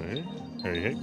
Hey, hey, hey.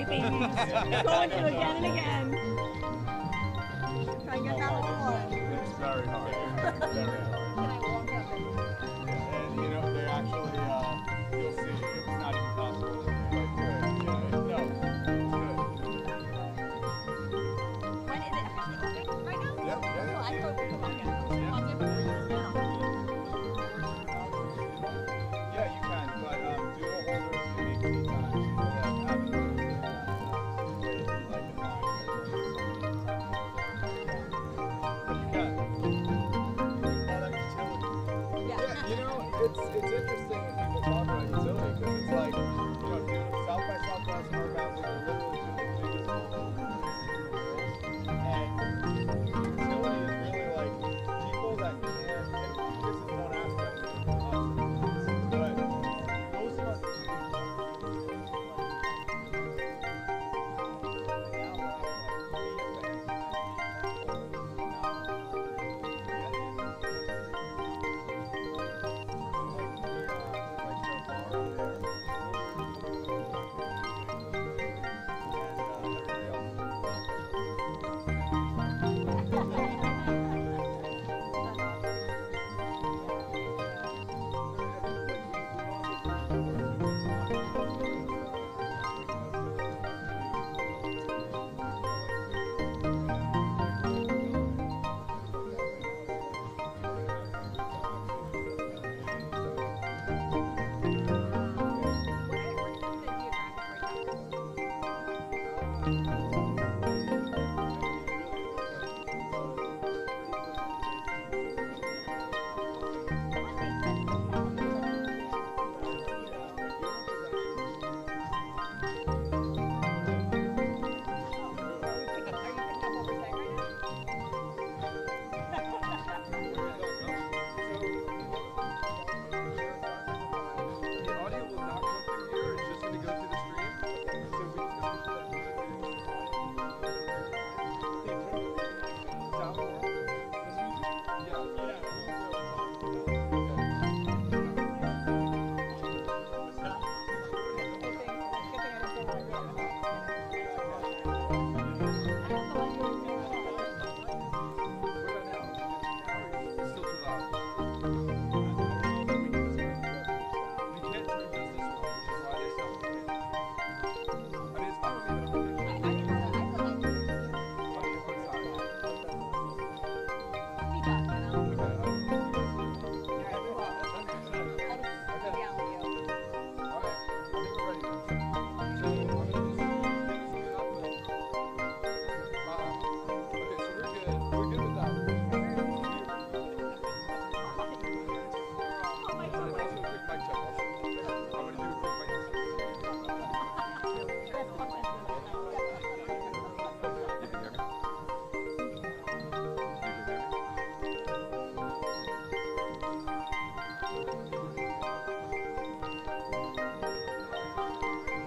thing. You just go into again and again. Try and get that one. It's very hard. Very hard. And you know, they actually, you'll see, it's not even possible. Like, good. Yeah, no, it's good. When is it officially open? Right now? Yeah, yeah, yeah. Well, I thought we were going to Yeah, you can, but doodle holders you need to be timed. So that having like the line. But you can. Yeah, you know, it's interesting when people talk about utility because it's like, you know, South by Southwest and Art Basel are literally two of the biggest holders in the world. And utility is really like people that care, and this is one aspect of it, but most of us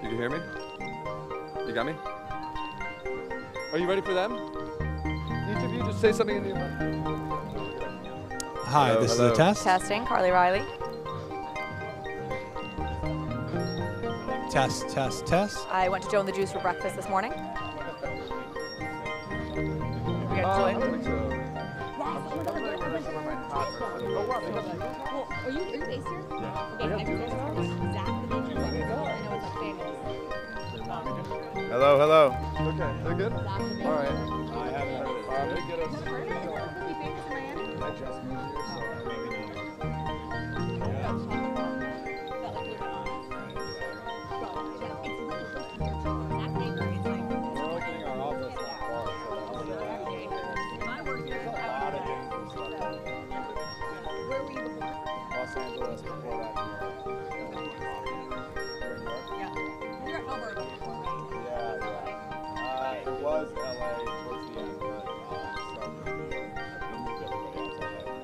You hear me? You got me? Are you ready for them? Each of you just say something in the Hi, hello, this hello. is a test. Testing, Carly Reilly. Test, test, test. I went to Joe and the Juice for breakfast this morning. We got Julian. I think so. Well, are you based here? Okay, I can Zach the Baker's on your goal. I know it's like famous. Hello, hello. Okay, they're good? Zach the Baker. All right. I haven't heard it. They get us. Never heard of it? Is it really famous in Miami? I just moved here, so maybe not. We're opening our office not far, so I work here. there's a lot of dangerous stuff. Where were you before? Los Angeles before that. New York. Yeah. You're at Tromberg before, right? Yeah, yeah. It was LA towards the end, but started in New York. We moved everybody else out there.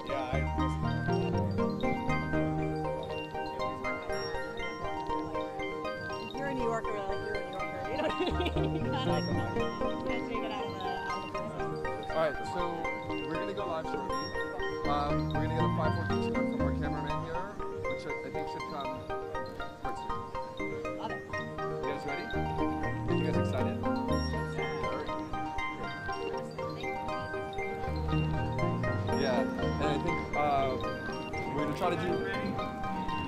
Yeah, I missed that. You're a New Yorker, like you're a New Yorker. You know what I mean? You kind of like can't take it out of the process. All right, so we're going to go live shortly. We're going to get a 514 script from our cameraman here, which I think should come quite soon. Love it. You guys ready? We'll try to do.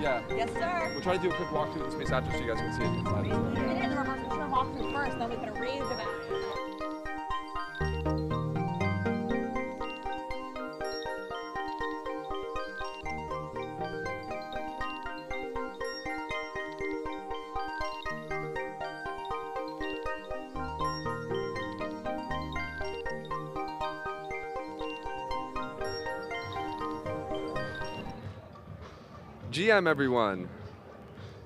Yeah. Yes, sir. We'll try to do a quick walkthrough of the space after so you guys can see it inside. We did the reverse. We should have walked through first, then we could have raised the back. GM everyone,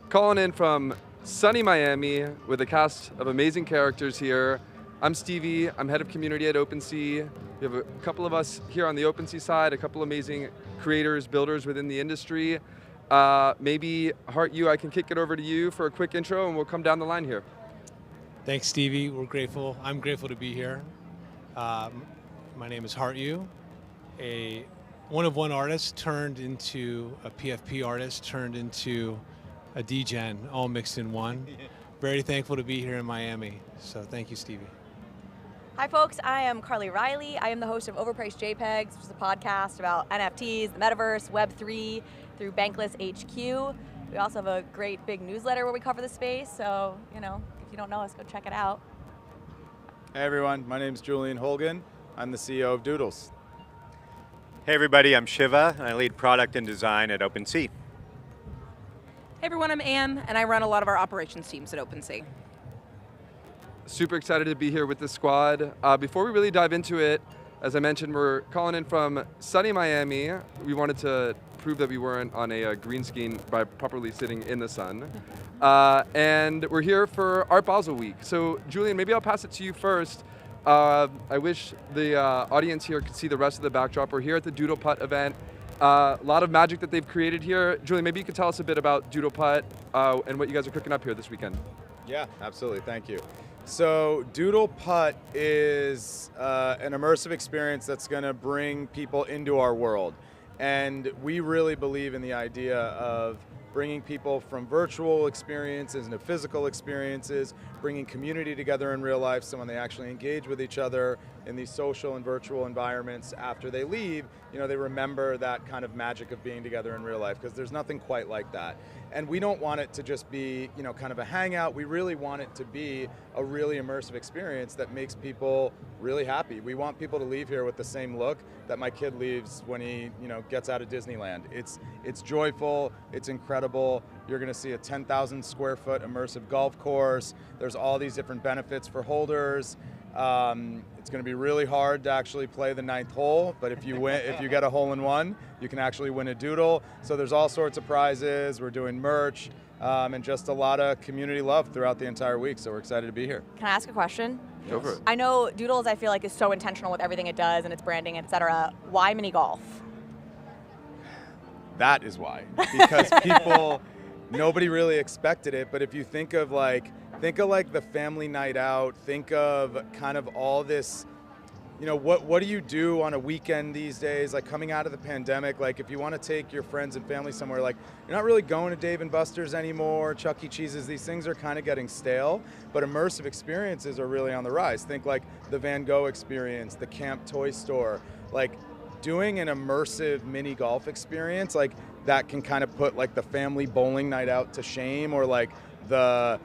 calling in from sunny Miami with a cast of amazing characters here. I'm Stevey, I'm head of community at OpenSea. We have a couple of us here on the OpenSea side, a couple amazing creators, builders within the industry. Maybe Hart, I can kick it over to you for a quick intro and we'll come down the line here. Thanks, Stevey. We're grateful. I'm grateful to be here. My name is Hart, a one-of-one artist turned into a PFP artist, turned into a DGen, all mixed in one. Very thankful to be here in Miami. So thank you, Stevey. Hi folks, I am Reilly. I am the host of Overpriced Jpegs, which is a podcast about NFTs, the metaverse, Web3 through Bankless HQ. We also have a great big newsletter where we cover the space, so if you don't know us, go check it out. Hey everyone, my name is Julian. I'm the CEO of Doodles. Hey everybody, I'm Shiva, and I lead product and design at OpenSea. Hey everyone, I'm Anne, and I run a lot of our operations teams at OpenSea. Super excited to be here with the squad. Before we really dive into it, as I mentioned, we're calling in from sunny Miami. We wanted to prove that we weren't on a green screen by properly sitting in the sun. And we're here for Art Basel week. So Julian, maybe I'll pass it to you first. I wish the audience here could see the rest of the backdrop. We're here at the DoodlePutt event. A lot of magic that they've created here. Julian, maybe you could tell us a bit about DoodlePutt and what you guys are cooking up here this weekend. Yeah, absolutely, thank you. So DoodlePutt is an immersive experience that's going to bring people into our world. And we really believe in the idea of bringing people from virtual experiences into physical experiences, bringing community together in real life, so when they actually engage with each other in these social and virtual environments after they leave, they remember that kind of magic of being together in real life, because there's nothing quite like that. And we don't want it to just be, kind of a hangout. We really want it to be a really immersive experience that makes people really happy. We want people to leave here with the same look that my kid leaves when he, gets out of Disneyland. It's joyful, it's incredible. You're gonna see a 10,000 square foot immersive golf course. There's all these different benefits for holders. It's going to be really hard to actually play the 9th hole, but if you get a hole in one, you can actually win a doodle. So there's all sorts of prizes. We're doing merch and just a lot of community love throughout the entire week. So we're excited to be here. Can I ask a question? Go for it. I know Doodles, I feel like, is so intentional with everything it does and its branding, etc. Why mini golf? That is why, because nobody really expected it. But if you think of the family night out, think of kind of all this, what do you do on a weekend these days, like coming out of the pandemic, like if you want to take your friends and family somewhere, like you're not really going to Dave & Buster's anymore, Chuck E. Cheese's, these things are kind of getting stale, but immersive experiences are really on the rise. Think like the Van Gogh experience, the Camp Toy Store, like doing an immersive mini golf experience, like that can kind of put like the family bowling night out to shame, or like the,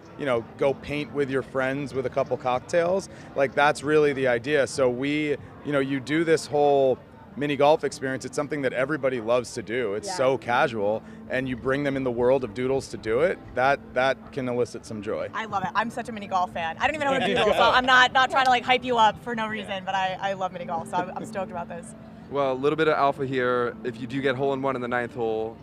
go paint with your friends with a couple cocktails. Like that's really the idea. So we, you do this whole mini golf experience. It's something that everybody loves to do. It's so casual, and you bring them in the world of Doodles to do it. That can elicit some joy. I love it. I'm such a mini golf fan. I don't even know what a doodle, so I'm not trying to like hype you up for no reason, but I love mini golf, so I'm stoked about this. Well, a little bit of alpha here. If you do get hole in one in the 9th hole,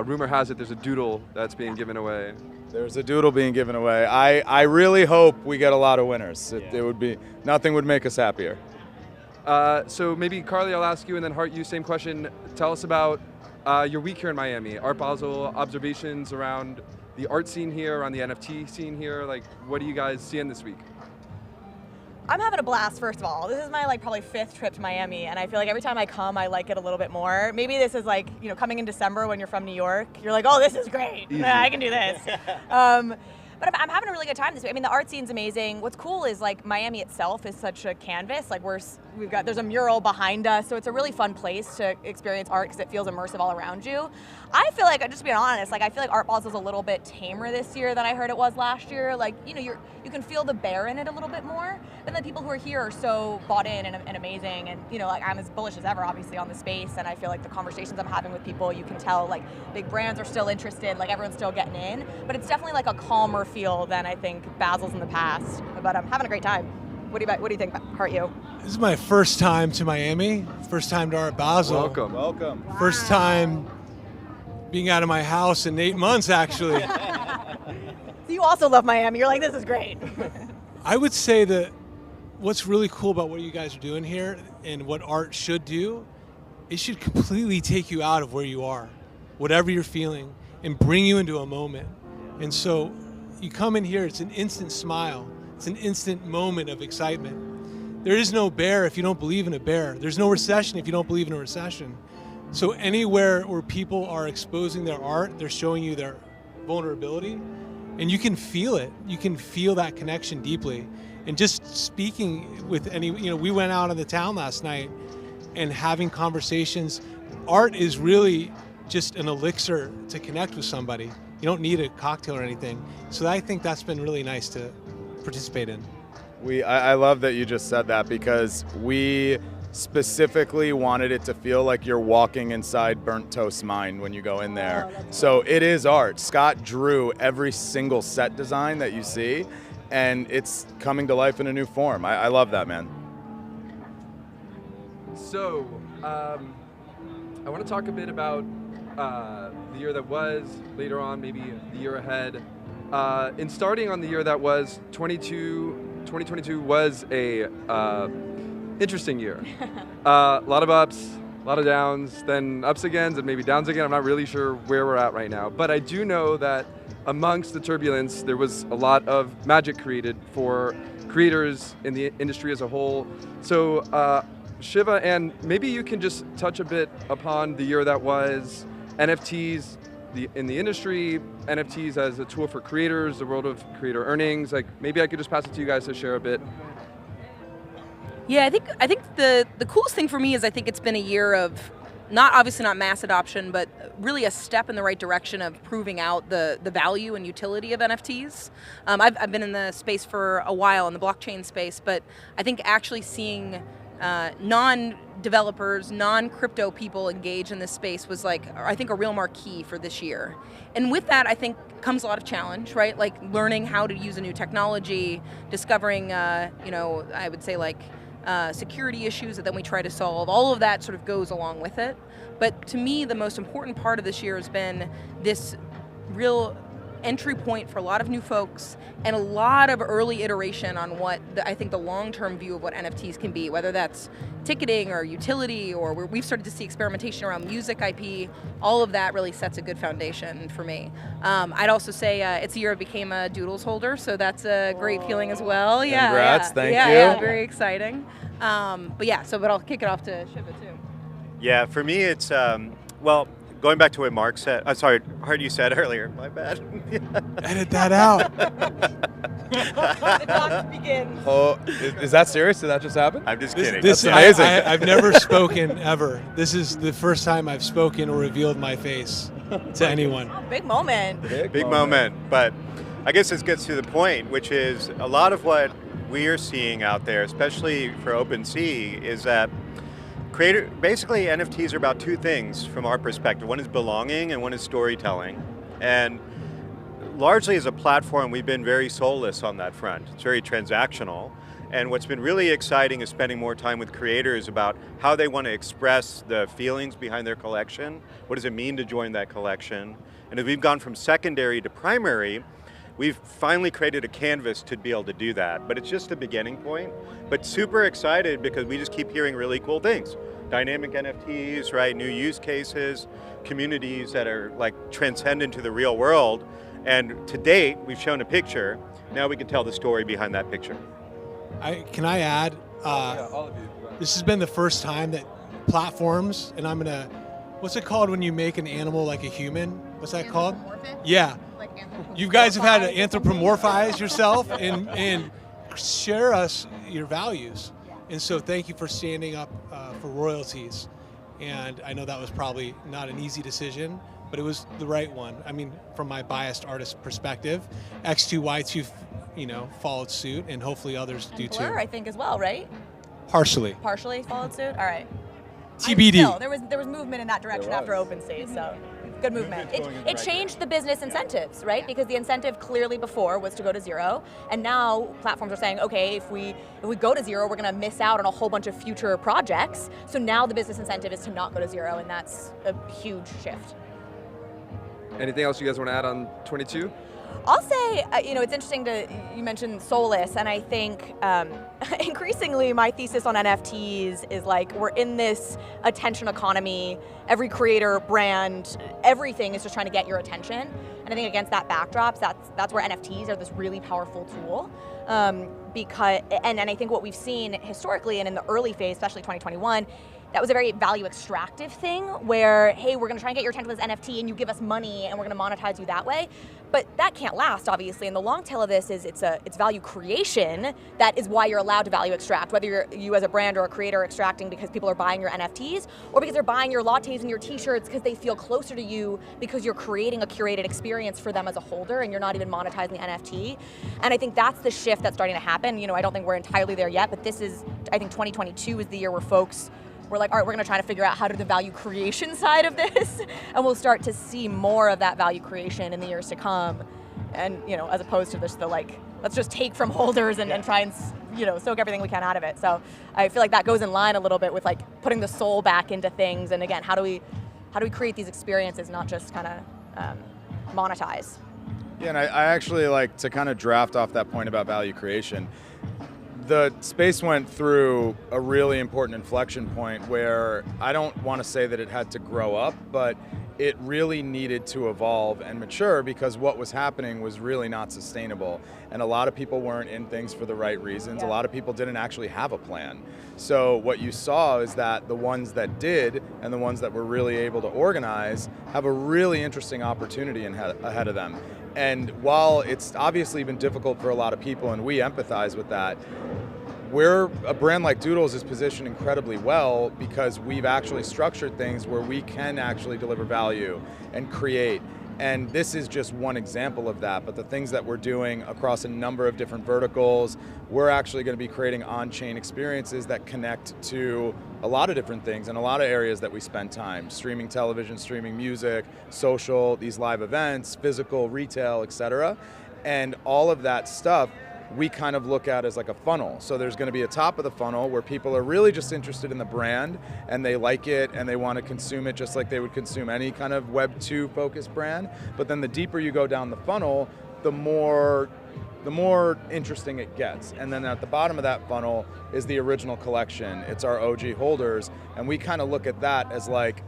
rumor has it there's a doodle that's being given away. There's a doodle being given away. I really hope we get a lot of winners. It would be, nothing would make us happier. So maybe Carly, I'll ask you, and then Hart, you, same question. Tell us about your week here in Miami. Art Basel, observations around the art scene here, around the NFT scene here. Like, what are you guys seeing this week? I'm having a blast, first of all. This is my probably 5th trip to Miami, and I feel like every time I come, I like it a little bit more. Maybe this is coming in December when you're from New York. You're like, oh, this is great. Yeah, I can do this. But I'm having a really good time this week. I mean, the art scene's amazing. What's cool is Miami itself is such a canvas. Like there's a mural behind us, so it's a really fun place to experience art because it feels immersive all around you. I feel like, just being honest, like I feel like Art Basel is a little bit tamer this year than I heard it was last year. Like, you know, you can feel the bear in it a little bit more, but the people who are here are so bought in and amazing, and you know, like I'm as bullish as ever, obviously, on the space, and I feel like the conversations I'm having with people, you can tell like big brands are still interested, like everyone's still getting in, but it's definitely like a calmer feel than I think Basel's in the past. But I'm having a great time. What do you think, Hart You? This is my first time to Miami, first time to Art Basel. Welcome. Welcome. Wow. First time being out of my house in 8 months, actually. So you also love Miami. You're like, this is great. I would say that what's really cool about what you guys are doing here and what art should do, it should completely take you out of where you are, whatever you're feeling, and bring you into a moment. And so you come in here, it's an instant smile. It's an instant moment of excitement. There is no bear if you don't believe in a bear. There's no recession if you don't believe in a recession. So anywhere where people are exposing their art, they're showing you their vulnerability, and you can feel it. You can feel that connection deeply. And just speaking with we went out on the town last night and having conversations. Art is really just an elixir to connect with somebody. You don't need a cocktail or anything. So I think that's been really nice to participate in. I love that you just said that, because we specifically wanted it to feel like you're walking inside Burnt Toast's mind when you go in there. So it is art. Scott drew every single set design that you see, and it's coming to life in a new form. I love that, man. So, I want to talk a bit about the year that was, later on, maybe the year ahead. In starting on the year that was, 2022 was a interesting year. A lot of ups, a lot of downs, then ups again, and maybe downs again. I'm not really sure where we're at right now. But I do know that amongst the turbulence, there was a lot of magic created for creators in the industry as a whole. So Shiva, and maybe you can just touch a bit upon the year that was, NFTs in the industry, NFTs as a tool for creators, the world of creator earnings. Like, maybe I could just pass it to you guys to share a bit. Yeah, I think the coolest thing for me is I think it's been a year of obviously not mass adoption, but really a step in the right direction of proving out the value and utility of NFTs. I've been in the space for a while, in the blockchain space, but I think actually seeing non-developers, non-crypto people engage in this space was I think a real marquee for this year. And with that, I think comes a lot of challenge, right? Like learning how to use a new technology, discovering, I would say security issues that then we try to solve. All of that sort of goes along with it. But to me, the most important part of this year has been this real entry point for a lot of new folks and a lot of early iteration on what I think the long-term view of what NFTs can be, whether that's ticketing or utility, or we've started to see experimentation around music IP. All of that really sets a good foundation for me. I'd also say it's a year I became a Doodles holder, so that's a great feeling as well. Yeah, Congrats, thank you. Yeah, very exciting. But I'll kick it off to Shiva too. Yeah, for me it's, going back to what Mark said, Hart, you said earlier, my bad. Edit that out. The talk begins. Oh, is that serious? Did that just happen? I'm just kidding. That's amazing. I've never spoken ever. This is the first time I've spoken or revealed my face to anyone. Oh, big moment. Big moment. But I guess this gets to the point, which is a lot of what we are seeing out there, especially for OpenSea, is that basically NFTs are about two things from our perspective. One is belonging and one is storytelling. And largely as a platform, we've been very soulless on that front. It's very transactional. And what's been really exciting is spending more time with creators about how they want to express the feelings behind their collection. What does it mean to join that collection? And as we've gone from secondary to primary, we've finally created a canvas to be able to do that. But it's just a beginning point. But super excited because we just keep hearing really cool things. Dynamic NFTs, right? New use cases, communities that are transcend into the real world. And to date, we've shown a picture. Now we can tell the story behind that picture. Can I add? Yeah, all of you. This has been the first time that platforms, and I'm gonna, what's it called when you make an animal like a human? What's that called? Yeah. You guys have had to anthropomorphize yourself and share us your values. And so thank you for standing up for royalties. And I know that was probably not an easy decision, but it was the right one. I mean, from my biased artist perspective, X2Y2, followed suit, and hopefully others do too. Blur, I think, as well, right? Partially. Partially followed suit. All right. TBD. Still, there was movement in that direction after OpenSea, so good movement. It changed the business incentives, right? Because the incentive clearly before was to go to zero, and now platforms are saying, okay, if we go to zero, we're going to miss out on a whole bunch of future projects. So now the business incentive is to not go to zero, and that's a huge shift. Anything else you guys want to add on 22? I'll say, it's interesting you mentioned soulless, and I think increasingly my thesis on NFTs is like we're in this attention economy. Every creator, brand, everything is just trying to get your attention. And I think against that backdrop, that's where NFTs are this really powerful tool. Because I think what we've seen historically and in the early phase, especially 2021, that was a very value extractive thing where, hey, we're gonna try and get your attention with this NFT and you give us money and we're gonna monetize you that way. But that can't last, obviously. And the long tail of this is it's value creation. That is why you're allowed to value extract, whether you as a brand or a creator extracting because people are buying your NFTs or because they're buying your lattes and your t-shirts because they feel closer to you because you're creating a curated experience for them as a holder and you're not even monetizing the NFT. And I think that's the shift that's starting to happen. I don't think we're entirely there yet, but I think 2022 is the year where folks we're like, all right, we're going to try to figure out how to do the value creation side of this, and we'll start to see more of that value creation in the years to come. And as opposed to just let's just take from holders and try and soak everything we can out of it. So I feel like that goes in line a little bit with putting the soul back into things. And again, how do we create these experiences, not just kind of monetize? Yeah, and I actually like to kind of draft off that point about value creation. The space went through a really important inflection point where I don't want to say that it had to grow up, but it really needed to evolve and mature because what was happening was really not sustainable. And a lot of people weren't in things for the right reasons. Yeah. A lot of people didn't actually have a plan. So what you saw is that the ones that did and the ones that were really able to organize have a really interesting opportunity ahead of them. And while it's obviously been difficult for a lot of people and we empathize with that, a brand like Doodles is positioned incredibly well because we've actually structured things where we can actually deliver value and create. And this is just one example of that, but the things that we're doing across a number of different verticals, we're actually going to be creating on-chain experiences that connect to a lot of different things and a lot of areas that we spend time. Streaming television, streaming music, social, these live events, physical, retail, etc. And all of that stuff we kind of look at as like a funnel. So there's going to be a top of the funnel where people are really just interested in the brand and they like it and they want to consume it just like they would consume any kind of Web 2 focused brand. But then the deeper you go down the funnel, the more interesting it gets. And then at the bottom of that funnel is the original collection. It's our OG holders. And we kind of look at that as like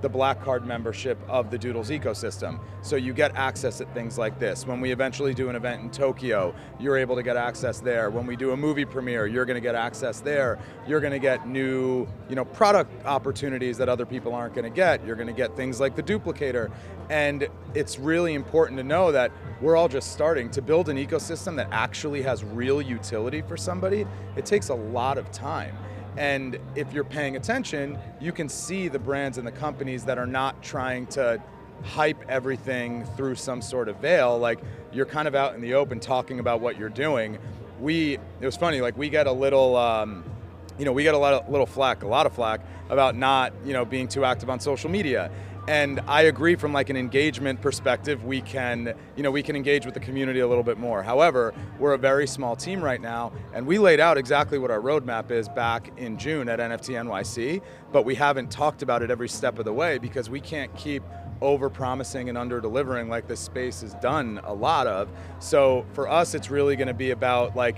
the Black Card membership of the Doodles ecosystem. So you get access at things like this. When we eventually do an event in Tokyo, you're able to get access there. When we do a movie premiere, you're going to get access there. You're going to get new, product opportunities that other people aren't going to get. You're going to get things like the duplicator. And it's really important to know that we're all just starting to build an ecosystem that actually has real utility for somebody. It takes a lot of time. And if you're paying attention, you can see the brands and the companies that are not trying to hype everything through some sort of veil. Like, you're kind of out in the open talking about what you're doing. It was funny, like we get a little, we get a lot of flack about not, being too active on social media. And I agree from like an engagement perspective, we can engage with the community a little bit more. However, we're a very small team right now, and we laid out exactly what our roadmap is back in June at NFT NYC, but we haven't talked about it every step of the way because we can't keep over-promising and under-delivering like this space has done a lot of. So for us, it's really gonna be about like,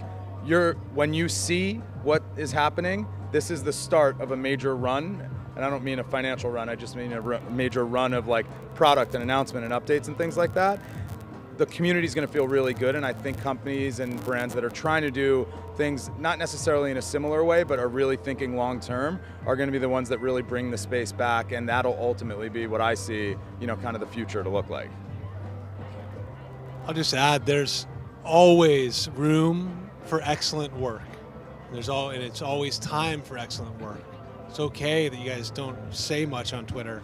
when you see what is happening, this is the start of a major run. And I don't mean a financial run, I just mean a major run of like product and announcement and updates and things like that. The community is going to feel really good, and I think companies and brands that are trying to do things not necessarily in a similar way, but are really thinking long term, are going to be the ones that really bring the space back, and that'll ultimately be what I see, kind of the future to look like. I'll just add, there's always room for excellent work. And it's always time for excellent work. It's okay that you guys don't say much on Twitter.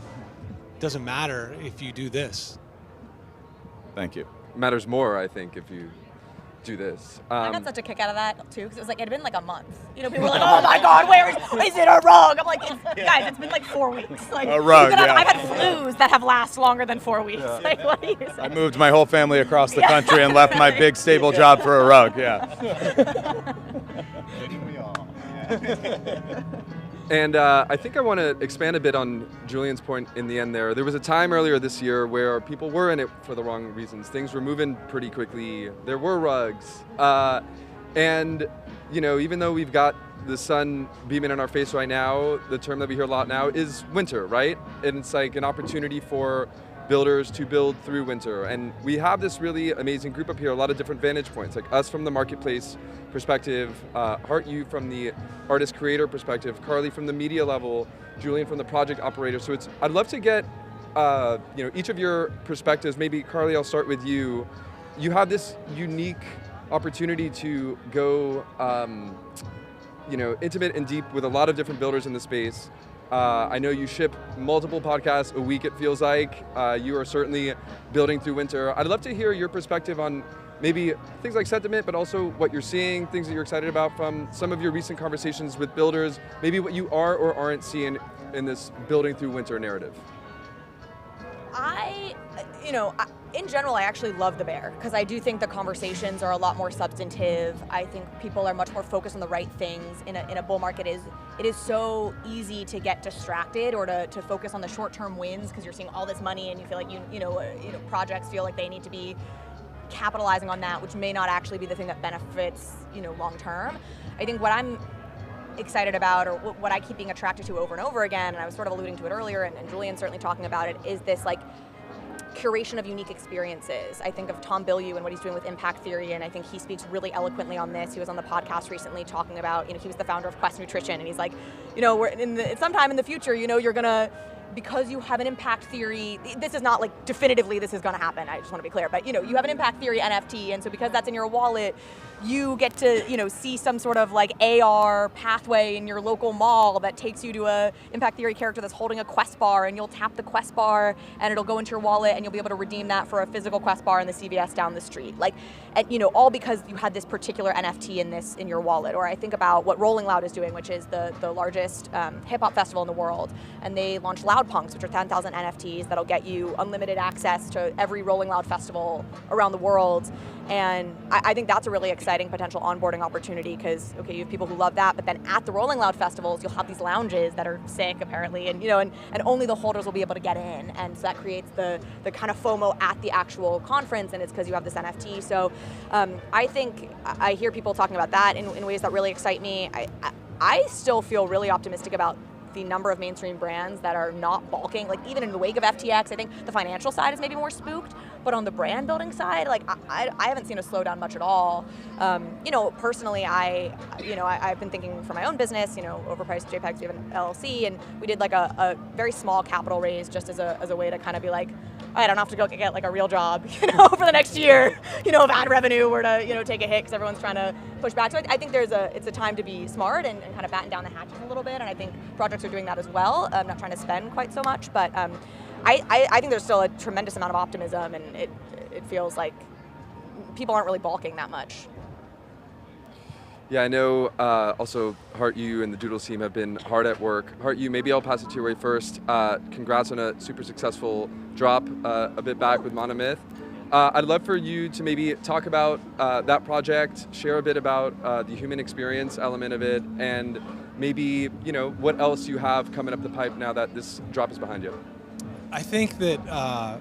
It doesn't matter if you do this. Thank you. Matters more, I think, if you do this. I got such a kick out of that too, because it was like it had been like a month. You know, people were like, "Oh my God, where is it a rug?" I'm like, guys, it's been like 4 weeks. Like, A rug, yeah. I've had flus that have lasted longer than 4 weeks. Yeah. Like, what are you saying? I moved my whole family across the country and left my big stable job for a rug. Yeah. And I think I want to expand a bit on Julian's point in the end there. There was a time earlier this year where people were in it for the wrong reasons. Things were moving pretty quickly. There were rugs. And, you know, even though we've got the sun beaming in our face right now, the term that we hear a lot now is winter, right? And it's like an opportunity for builders to build through winter. And we have this really amazing group up here, a lot of different vantage points, like us from the marketplace perspective, Hart, you from the artist creator perspective, Carly from the media level, Julian from the project operator. So I'd love to get you know, each of your perspectives. Maybe Carly, I'll start with you. You have this unique opportunity to go you know, intimate and deep with a lot of different builders in the space. I know you ship multiple podcasts a week, it feels like. You are certainly building through winter. I'd love to hear your perspective on maybe things like sentiment, but also what you're seeing, things that you're excited about from some of your recent conversations with builders, maybe what you are or aren't seeing in this building through winter narrative. In general, I actually love the bear, because I do think the conversations are a lot more substantive. I think people are much more focused on the right things. In a bull market, it is so easy to get distracted or to focus on the short-term wins, because you're seeing all this money and you feel like you know projects feel like they need to be capitalizing on that, which may not actually be the thing that benefits, you know, long term. I think what I'm excited about, or what I keep being attracted to over and over again, and I was sort of alluding to it earlier, and Julian certainly talking about it, is this like curation of unique experiences. I think of Tom Bilyeu and what he's doing with impact theory, and I think he speaks really eloquently on this. He was on the podcast recently talking about, you know, he was the founder of Quest Nutrition, and he's like, you know, sometime in the future, you know, you're gonna, because you have an impact theory, this is not like definitively this is gonna happen, I just wanna be clear, but you know, you have an impact theory NFT, and so because that's in your wallet, you get to, you know, see some sort of like AR pathway in your local mall that takes you to a impact theory character that's holding a Quest bar, and you'll tap the Quest bar and it'll go into your wallet and you'll be able to redeem that for a physical Quest bar in the CVS down the street. Like, and, you know, all because you had this particular NFT in your wallet. Or I think about what Rolling Loud is doing, which is the largest hip hop festival in the world, and they launched Loud Punks, which are 10,000 NFTs that'll get you unlimited access to every Rolling Loud festival around the world. And I think that's a really exciting potential onboarding opportunity, because, okay, you have people who love that, but then at the Rolling Loud festivals, you'll have these lounges that are sick, apparently, and, you know, and only the holders will be able to get in. And so that creates the kind of FOMO at the actual conference, and it's because you have this NFT. So I think I hear people talking about that in ways that really excite me. I still feel really optimistic about the number of mainstream brands that are not balking. Like, even in the wake of FTX, I think the financial side is maybe more spooked, but on the brand building side, like, I haven't seen a slowdown much at all. You know, personally, I've been thinking for my own business, you know, Overpriced Jpegs, we have an LLC, and we did like a very small capital raise just as a way to kind of be like, I don't have to go get like a real job, you know, for the next year, you know, if ad revenue were to, you know, take a hit because everyone's trying to push back. So I think it's a time to be smart and kind of batten down the hatches a little bit. And I think projects are doing that as well. I'm not trying to spend quite so much, but I think there's still a tremendous amount of optimism, and it feels like people aren't really balking that much. Yeah, I know also Hart, you and the Doodles team have been hard at work. Hart, you, maybe I'll pass it to your way first. Congrats on a super successful drop a bit back with Monomyth. I'd love for you to maybe talk about that project, share a bit about the human experience element of it, and maybe, you know, what else you have coming up the pipe now that this drop is behind you. I think that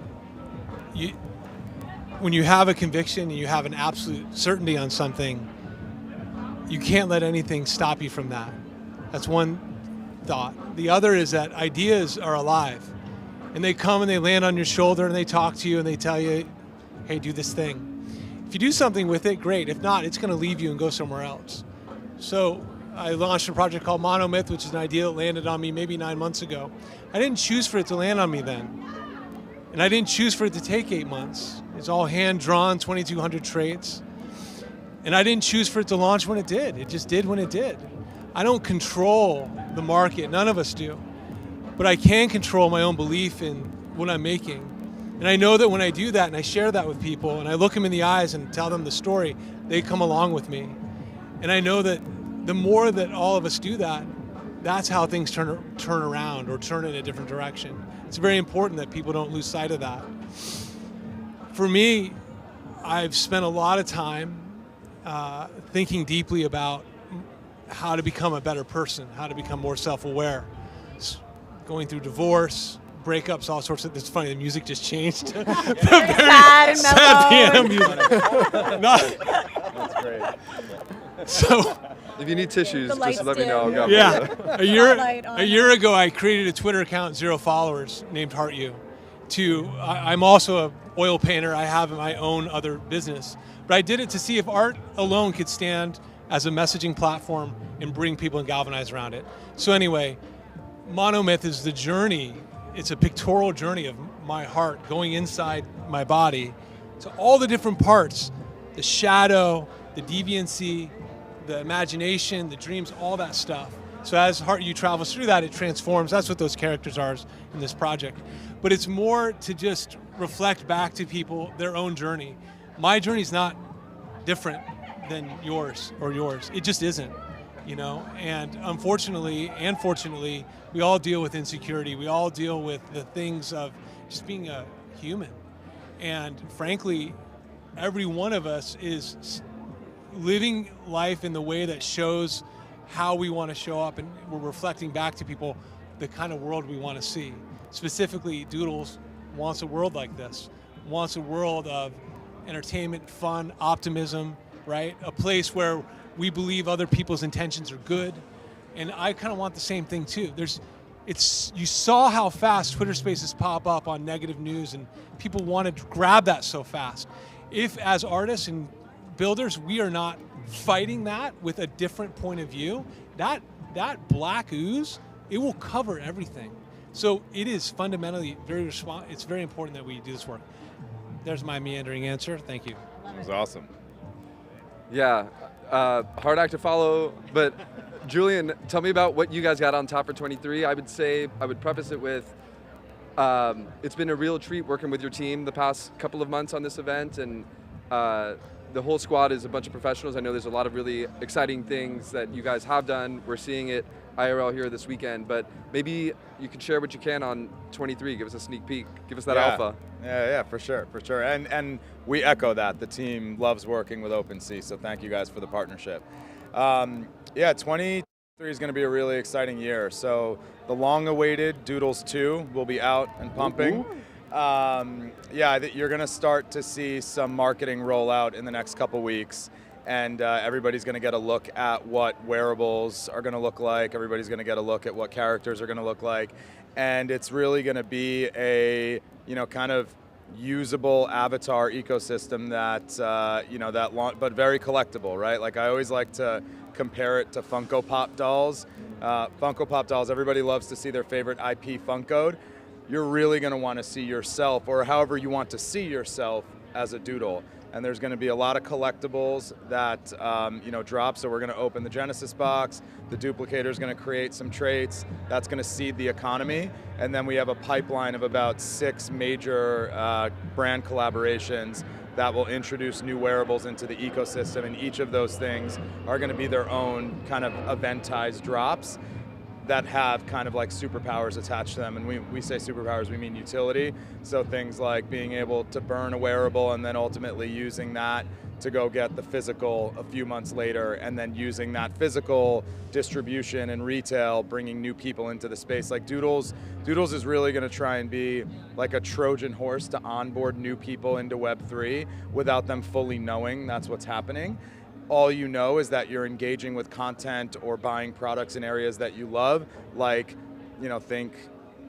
when you have a conviction and you have an absolute certainty on something, you can't let anything stop you from that. That's one thought. The other is that ideas are alive, and they come and they land on your shoulder and they talk to you and they tell you, hey, do this thing. If you do something with it, great. If not, it's going to leave you and go somewhere else. So I launched a project called Monomyth, which is an idea that landed on me maybe 9 months ago. I didn't choose for it to land on me then. And I didn't choose for it to take 8 months. It's all hand-drawn, 2,200 traits. And I didn't choose for it to launch when it did. It just did when it did. I don't control the market. None of us do. But I can control my own belief in what I'm making. And I know that when I do that and I share that with people and I look them in the eyes and tell them the story, they come along with me. And I know that the more that all of us do that, that's how things turn around or turn in a different direction. It's very important that people don't lose sight of that. For me, I've spent a lot of time thinking deeply about how to become a better person, how to become more self-aware. Going through divorce, breakups, all sorts of. It's funny. The music just changed. The very sad piano music. That's great. So, if you need tissues, The just let me lights know. I'll dim. go. yeah, Spotlight on a year ago, I created a Twitter account, 0 followers, named Heart You. I'm also an oil painter. I have my own other business, but I did it to see if art alone could stand as a messaging platform and bring people and galvanize around it. So anyway, Monomyth is the journey. It's a pictorial journey of my heart going inside my body to all the different parts, the shadow, the deviancy, the imagination, the dreams, all that stuff. So as Heart You travels through that, it transforms. That's what those characters are in this project. But it's more to just reflect back to people their own journey. My journey's not different than yours or yours. It just isn't, you know? And unfortunately and fortunately, we all deal with insecurity. We all deal with the things of just being a human. And frankly, every one of us is living life in the way that shows how we want to show up, and we're reflecting back to people the kind of world we want to see. Specifically, Doodles wants a world like this, wants a world of entertainment, fun, optimism, right? A place where we believe other people's intentions are good. And I kind of want the same thing too. You saw how fast Twitter Spaces pop up on negative news, and people wanted to grab that so fast. If as artists and builders, we are not fighting that with a different point of view, that black ooze, it will cover everything. So it is fundamentally it's very important that we do this work. There's my meandering answer. Thank you. That was awesome. Yeah, hard act to follow, but Julian, tell me about what you guys got on top for 23. I would preface it with, it's been a real treat working with your team the past couple of months on this event, and the whole squad is a bunch of professionals. I know there's a lot of really exciting things that you guys have done. We're seeing it IRL here this weekend, but maybe you could share what you can on 23. Give us a sneak peek. Give us that alpha. Yeah, for sure. And we echo that. The team loves working with OpenSea, so thank you guys for the partnership. 23 is going to be a really exciting year. So the long-awaited Doodles 2 will be out and pumping. You're going to start to see some marketing roll out in the next couple weeks, and everybody's going to get a look at what wearables are going to look like. Everybody's going to get a look at what characters are going to look like, and it's really going to be a kind of usable avatar ecosystem but very collectible, right? Like I always like to compare it to Funko Pop dolls. Funko Pop dolls, everybody loves to see their favorite IP Funkoed. You're really going to want to see yourself, or however you want to see yourself, as a doodle. And there's going to be a lot of collectibles that drop. So we're going to open the Genesis box. The duplicator is going to create some traits. That's going to seed the economy. And then we have a pipeline of about 6 major brand collaborations that will introduce new wearables into the ecosystem. And each of those things are going to be their own kind of eventized drops that have kind of like superpowers attached to them. And we say superpowers, we mean utility. So things like being able to burn a wearable and then ultimately using that to go get the physical a few months later, and then using that physical distribution and retail, bringing new people into the space. Like Doodles is really gonna try and be like a Trojan horse to onboard new people into Web3 without them fully knowing that's what's happening. All you know is that you're engaging with content or buying products in areas that you love, like,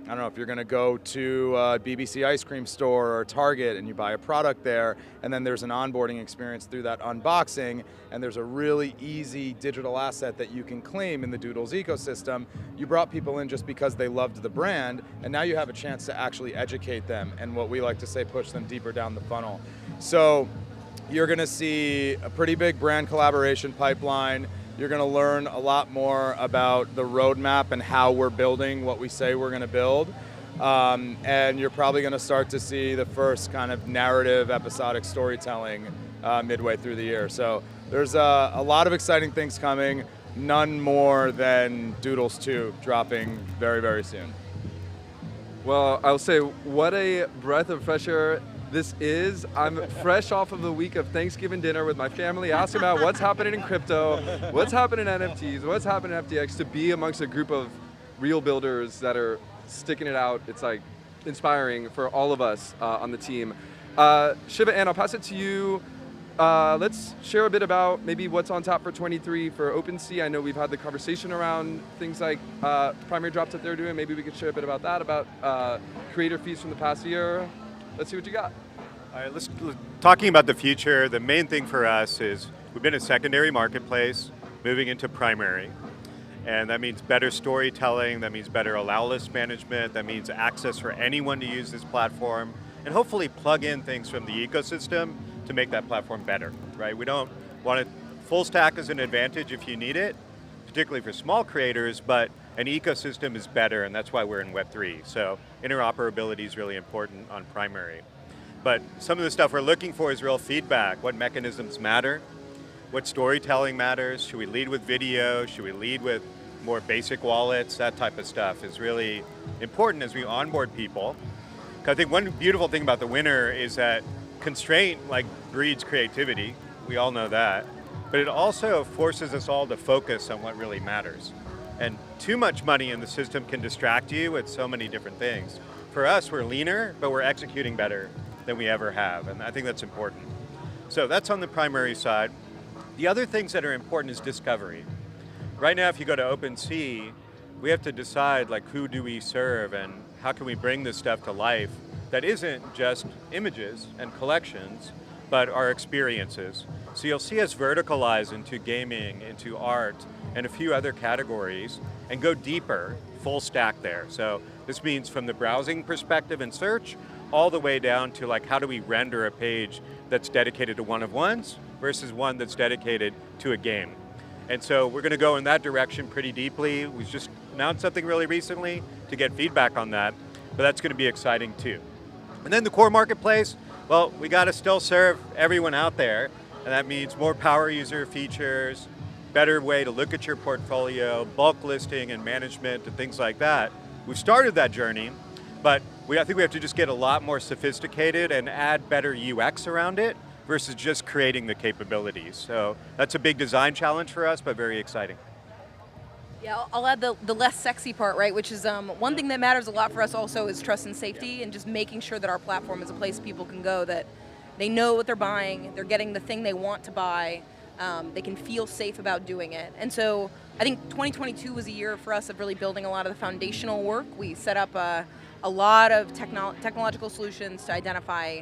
I don't know, if you're gonna go to a BBC ice cream store or Target and you buy a product there, and then there's an onboarding experience through that unboxing, and there's a really easy digital asset that you can claim in the Doodles ecosystem. You brought people in just because they loved the brand, and now you have a chance to actually educate them, and what we like to say, push them deeper down the funnel. So you're going to see a pretty big brand collaboration pipeline. You're going to learn a lot more about the roadmap and how we're building what we say we're going to build. And you're probably going to start to see the first kind of narrative episodic storytelling midway through the year. So there's a lot of exciting things coming, none more than Doodles 2 dropping very, very soon. Well, I'll say what a breath of fresh air this is. I'm fresh off of a week of Thanksgiving dinner with my family, asking about what's happening in crypto, what's happening in NFTs, what's happening in FTX, to be amongst a group of real builders that are sticking it out. It's like inspiring for all of us on the team. Shiva, Ann, I'll pass it to you. Let's share a bit about maybe what's on tap for 23 for OpenSea. I know we've had the conversation around things like primary drops that they're doing. Maybe we could share a bit about that, about creator fees from the past year. Let's see what you got. All right, talking about the future, the main thing for us is we've been a secondary marketplace moving into primary. And that means better storytelling, that means better allow list management, that means access for anyone to use this platform, and hopefully plug in things from the ecosystem to make that platform better, right? We don't want it, full stack as an advantage if you need it, particularly for small creators, but an ecosystem is better, and that's why we're in Web3. So interoperability is really important on primary. But some of the stuff we're looking for is real feedback. What mechanisms matter? What storytelling matters? Should we lead with video? Should we lead with more basic wallets? That type of stuff is really important as we onboard people. I think one beautiful thing about the winter is that constraint breeds creativity. We all know that. But it also forces us all to focus on what really matters. And too much money in the system can distract you with so many different things. For us, we're leaner, but we're executing better than we ever have, and I think that's important. So that's on the primary side. The other things that are important is discovery. Right now, if you go to OpenSea, we have to decide who do we serve and how can we bring this stuff to life that isn't just images and collections, but our experiences. So you'll see us verticalize into gaming, into art, and a few other categories, and go deeper, full stack there. So this means from the browsing perspective and search, all the way down to how do we render a page that's dedicated to one-of-ones versus one that's dedicated to a game. And so we're going to go in that direction pretty deeply. We just announced something really recently to get feedback on that, but that's going to be exciting too. And then the core marketplace, well, we got to still serve everyone out there, and that means more power user features, better way to look at your portfolio, bulk listing and management and things like that. We've started that journey, but I think we have to just get a lot more sophisticated and add better UX around it versus just creating the capabilities. So that's a big design challenge for us, but very exciting. Yeah, I'll add the less sexy part, right? Which is one thing that matters a lot for us also is trust and safety, and just making sure that our platform is a place people can go that they know what they're buying, they're getting the thing they want to buy, they can feel safe about doing it. And so I think 2022 was a year for us of really building a lot of the foundational work. We set up a lot of technological solutions to identify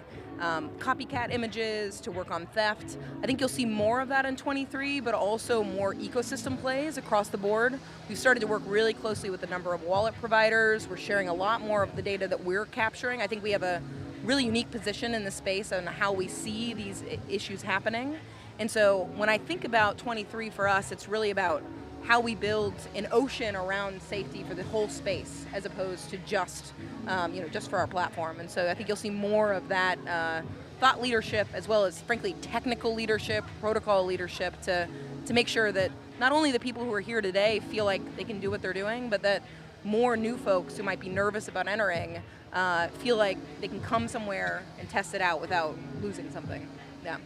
copycat images, to work on theft. I think you'll see more of that in 23, but also more ecosystem plays across the board. We've started to work really closely with a number of wallet providers. We're sharing a lot more of the data that we're capturing. I think we have a really unique position in the space on how we see these issues happening. And so when I think about 23 for us, it's really about how we build an ocean around safety for the whole space, as opposed to just, just for our platform. And so I think you'll see more of that thought leadership, as well as, frankly, technical leadership, protocol leadership, to make sure that not only the people who are here today feel like they can do what they're doing, but that more new folks who might be nervous about entering feel like they can come somewhere and test it out without losing something. Yeah.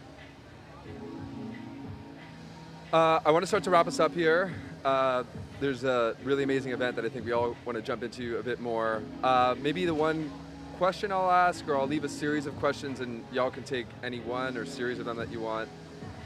I want to start to wrap us up here. There's a really amazing event that I think we all want to jump into a bit more. Maybe the one question I'll ask, or I'll leave a series of questions and y'all can take any one or series of them that you want.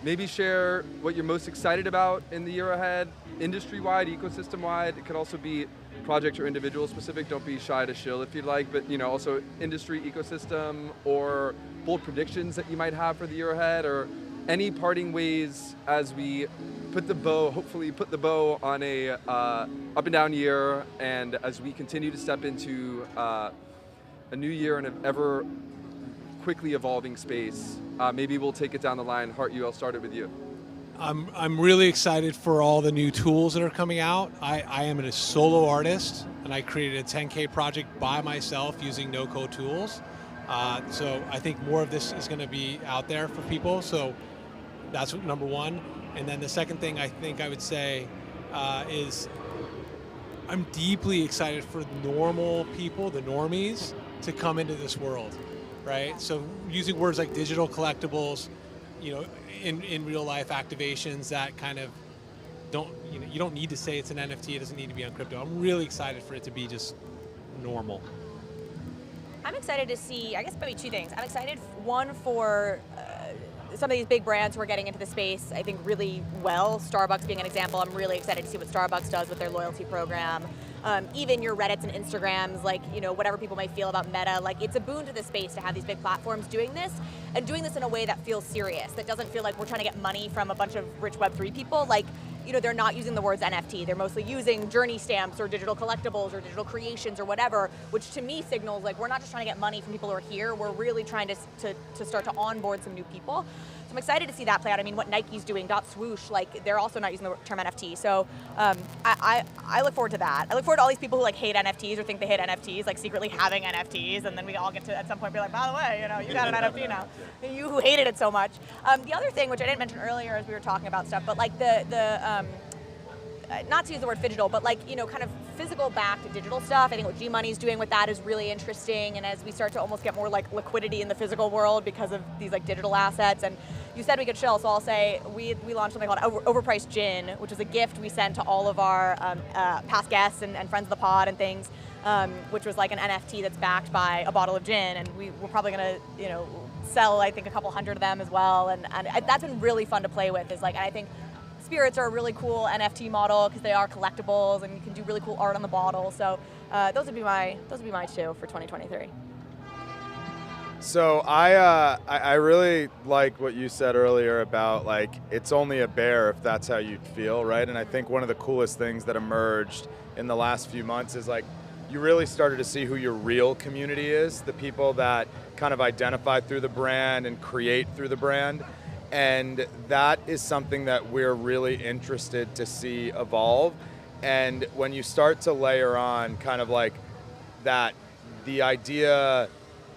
Maybe share what you're most excited about in the year ahead, industry-wide, ecosystem-wide. It could also be project or individual specific. Don't be shy to shill if you'd like, but also industry, ecosystem, or bold predictions that you might have for the year ahead, or any parting ways as we hopefully put the bow on a up and down year, and as we continue to step into a new year in an ever quickly evolving space. Maybe we'll take it down the line. Hart, I'll start it with you. I'm really excited for all the new tools that are coming out. I am a solo artist, and I created a 10K project by myself using no-code tools. So I think more of this is going to be out there for people. So that's number one. And then the second thing I think I would say is I'm deeply excited for normal people, the normies, to come into this world, right? So using words like digital collectibles, in real life activations that kind of you don't need to say it's an NFT, it doesn't need to be on crypto. I'm really excited for it to be just normal. I'm excited to see, I guess maybe two things. I'm excited, one, for some of these big brands who are getting into the space, I think, really well. Starbucks being an example. I'm really excited to see what Starbucks does with their loyalty program. Even your Reddits and Instagrams, like, whatever people might feel about Meta, like, it's a boon to the space to have these big platforms doing this, and doing this in a way that feels serious, that doesn't feel like we're trying to get money from a bunch of rich Web3 people. Like, they're not using the words NFT. They're mostly using journey stamps or digital collectibles or digital creations or whatever, which to me signals like we're not just trying to get money from people who are here. We're really trying to start to onboard some new people. So I'm excited to see that play out. I mean, what Nike's doing, .swoosh, like, they're also not using the term NFT. So I look forward to that. I look forward to all these people who like hate NFTs or think they hate NFTs, like secretly having NFTs, and then we all get to at some point be like, by the way, you got an NFT now. You who hated it so much. The other thing, which I didn't mention earlier as we were talking about stuff, but like the not to use the word phygital, but like, kind of physical back to digital stuff. I think what G-Money's doing with that is really interesting. And as we start to almost get more like liquidity in the physical world because of these like digital assets, and you said we could chill, so I'll say we launched something called Overpriced Gin, which is a gift we sent to all of our past guests and friends of the pod and things, which was like an NFT that's backed by a bottle of gin. And we're probably gonna, sell, I think, a couple hundred of them as well. And that's been really fun to play with, is like, and I think spirits are a really cool NFT model because they are collectibles and you can do really cool art on the bottle. So those would be my two for 2023. So I really like what you said earlier about, like, it's only a bear if that's how you feel, right? And I think one of the coolest things that emerged in the last few months is, like, you really started to see who your real community is, the people that kind of identify through the brand and create through the brand. And that is something that we're really interested to see evolve. And when you start to layer on kind of like that, the idea,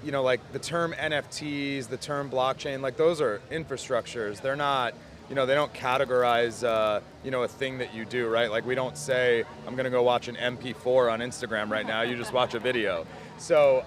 like the term NFTs, the term blockchain, like those are infrastructures. They're not, they don't categorize, a thing that you do, right? Like, we don't say, I'm gonna go watch an MP4 on Instagram right now. You just watch a video. So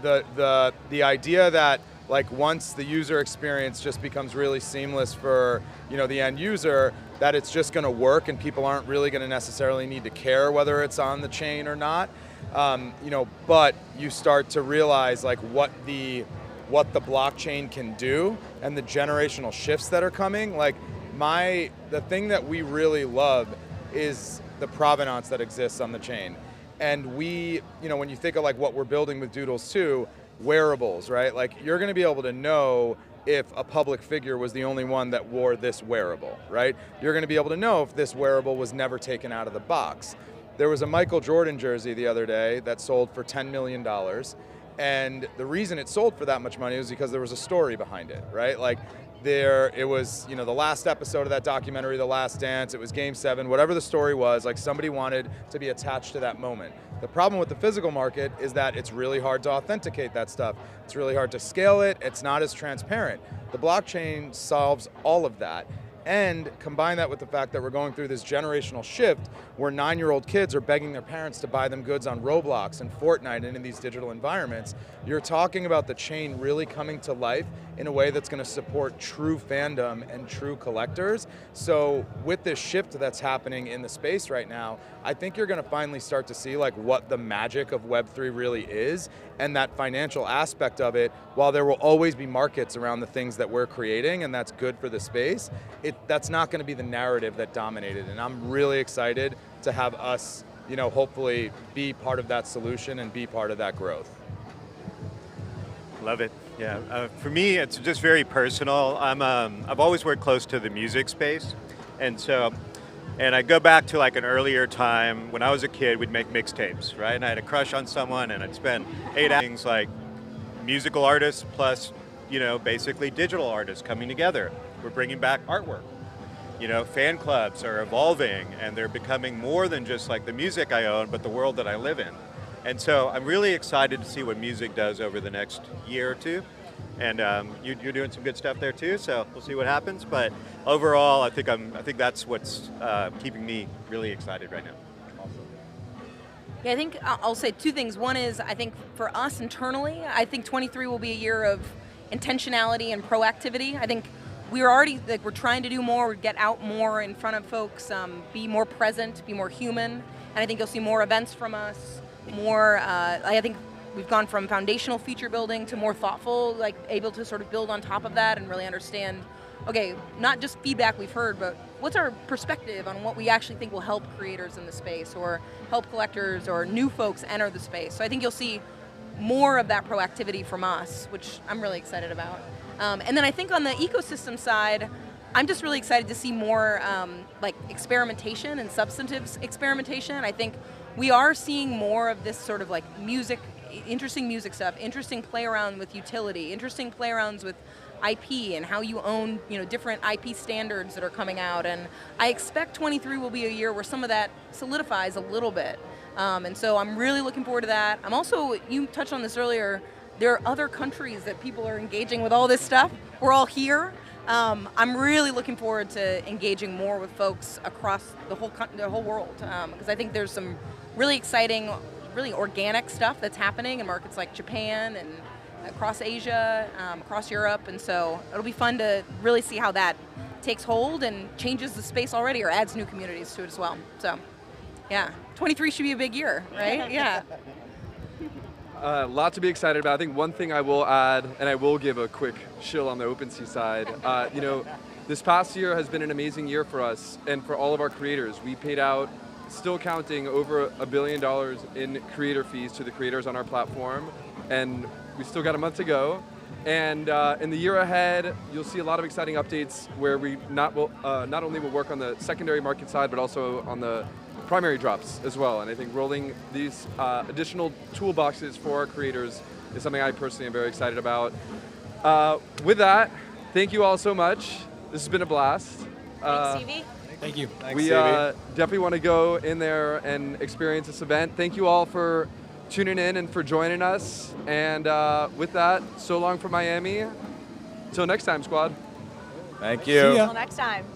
the idea that, like, once the user experience just becomes really seamless for, the end user, that it's just going to work and people aren't really going to necessarily need to care whether it's on the chain or not. But you start to realize, like, what the blockchain can do and the generational shifts that are coming. Like, the thing that we really love is the provenance that exists on the chain. And we, when you think of like what we're building with Doodles too, wearables, right? Like, you're going to be able to know if a public figure was the only one that wore this wearable, right? You're going to be able to know if this wearable was never taken out of the box. There was a Michael Jordan jersey the other day that sold for $10 million. And the reason it sold for that much money was because there was a story behind it, right? Like, it was, the last episode of that documentary, The Last Dance, it was Game 7, whatever the story was, like, somebody wanted to be attached to that moment. The problem with the physical market is that it's really hard to authenticate that stuff. It's really hard to scale it. It's not as transparent. The blockchain solves all of that. And combine that with the fact that we're going through this generational shift where 9-year-old kids are begging their parents to buy them goods on Roblox and Fortnite and in these digital environments. You're talking about the chain really coming to life in a way that's going to support true fandom and true collectors. So with this shift that's happening in the space right now, I think you're going to finally start to see, like, what the magic of Web3 really is, and that financial aspect of it. While there will always be markets around the things that we're creating, and that's good for the space, that's not going to be the narrative that dominated. And I'm really excited to have us, hopefully be part of that solution and be part of that growth. Love it. Yeah. For me, it's just very personal. I've always worked close to the music space, and I go back to like an earlier time when I was a kid. We'd make mixtapes, right? And I had a crush on someone, and I'd spend 8 hours like musical artists plus, basically digital artists coming together. We're bringing back artwork. Fan clubs are evolving, and they're becoming more than just like the music I own, but the world that I live in. And so I'm really excited to see what music does over the next year or two. And you're doing some good stuff there too, so we'll see what happens. But overall, I think that's what's keeping me really excited right now. Yeah, I think I'll say two things. One is, I think for us internally, I think 23 will be a year of intentionality and proactivity. I think we're already, we're trying to do more, get out more in front of folks, be more present, be more human. And I think you'll see more events from us, more, I think we've gone from foundational feature building to more thoughtful, able to sort of build on top of that and really understand, okay, not just feedback we've heard, but what's our perspective on what we actually think will help creators in the space or help collectors or new folks enter the space. So I think you'll see more of that proactivity from us, which I'm really excited about. And then I think on the ecosystem side, I'm just really excited to see more experimentation and substantive experimentation. I think we are seeing more of this sort of music, interesting music stuff, interesting play around with utility, interesting play arounds with IP and how you own, different IP standards that are coming out. And I expect 23 will be a year where some of that solidifies a little bit. And so I'm really looking forward to that. I'm also, you touched on this earlier, there are other countries that people are engaging with all this stuff. We're all here. I'm really looking forward to engaging more with folks across the whole world, because I think there's some really exciting, really organic stuff that's happening in markets like Japan and across Asia, across Europe, and so it'll be fun to really see how that takes hold and changes the space already or adds new communities to it as well. So, yeah, 23 should be a big year, right? Yeah. Lot to be excited about. I think one thing I will add, and I will give a quick shill on the OpenSea side, this past year has been an amazing year for us and for all of our creators. We paid out, still counting, over $1 billion in creator fees to the creators on our platform, and we still got a month to go. And in the year ahead, you'll see a lot of exciting updates where we not only will work on the secondary market side, but also on the primary drops as well. And I think rolling these additional toolboxes for our creators is something I personally am very excited about. With that, thank you all so much. This has been a blast. Thanks, Stevey. Thank you. We definitely want to go in there and experience this event. Thank you all for tuning in and for joining us. And with that, so long from Miami. Till next time, squad. Thank you. Until next time.